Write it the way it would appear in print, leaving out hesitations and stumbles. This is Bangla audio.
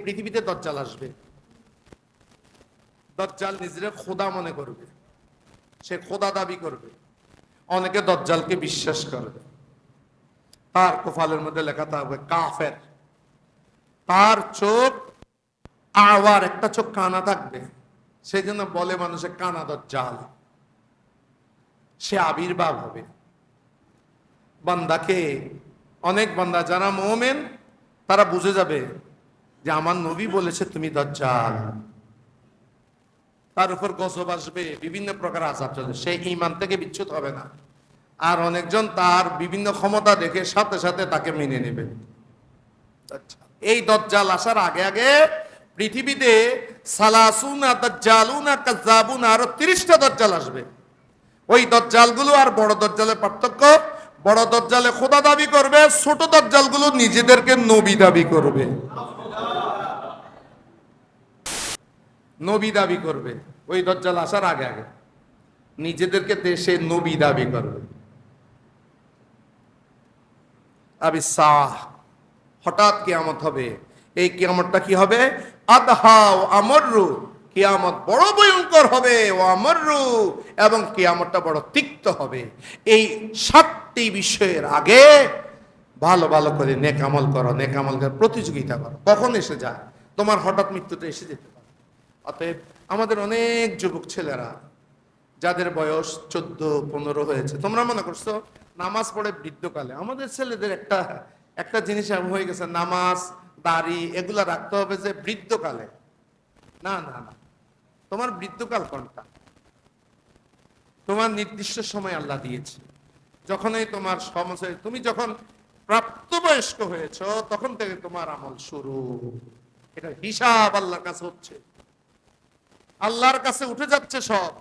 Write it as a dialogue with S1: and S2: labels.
S1: পৃথিবীতে দাজ্জাল আসবে। দাজ্জাল নিজের খোদা মনে করবে, সে খোদা দাবি করবে। অনেকে দাজ্জালকে বিশ্বাস করবে। তার কপালের মধ্যে লেখা থাকবে কাফের। তার চোখ আওয়ার, একটা চোখ কানা থাকবে, সেই জন্য বলে মানুষের কানা দাজ্জাল। সে আবির্ভাব হবে বান্দাকে। অনেক বান্দা যারা মুমিন তারা বুঝে যাবে যে আমার নবী বলেছে তুমি দাজ্জাল। তার উপর গজব আসবে, বিভিন্ন প্রকার আযাব চলবে, সে ঈমান থেকে বিচ্যুত হবে না। আর অনেকজন তার বিভিন্ন ক্ষমতা দেখে সাথে সাথে তাকে মেনে নেবে। এই দাজ্জাল আসার আগে আগে পৃথিবীতে সালাসুনা দাজ্জালুনা কাযাবুনা, আরো 30টা দাজ্জাল আসবে। ওই দাজ্জালগুলো আর বড় দাজ্জালের পার্থক্য, বড় দাজ্জালে খোদা দাবি করবে, ছোট দাজ্জালগুলো নিজেদেরকে নবী দাবি করবে। নবী দাবি করবে ওই দাজ্জাল আসার আগে আগে, নিজেদেরকে দেশে নবী দাবি করবে। আবিসাহ, হঠাৎ কিয়ামত হবে। এই কিয়ামতটা কি হবে? আদহা ও আমররু, কিয়ামত বড় ভয়ঙ্কর হবে। ও আমররু, এবং কিয়ামতটা বড় তিক্ত হবে। এই 7টি বিষয়ের আগে ভালো ভালো করে নেক আমল করো, নেক আমল করে প্রতিযোগিতা করো। কখন এসে যায়? তোমার হঠাৎ মৃত্যুতে এসে যেতে পারে। অতএব আমাদের অনেক যুবক ছেলেরা যাদের বয়স 14-15 হয়েছে, তোমরা মনে করছো নামাজ পড়ে বৃদ্ধকালে। আমাদের ছেলেদের একটা জিনিস এমন হয়ে গেছে, নামাজ দাড়ি এগুলা রাখতে হবে যে বৃদ্ধকালে। না না না, তোমার বৃদ্ধকাল কোনটা? তোমার নির্দিষ্ট সময় আল্লাহ দিয়েছে। যখনই তোমার সমস্যা, তুমি যখন প্রাপ্তবয়স্ক হয়েছ তখন থেকে তোমার আমল শুরু। এটা হিসাব আল্লাহর কাছে হচ্ছে, আল্লাহর কাছে উঠে যাচ্ছে সব।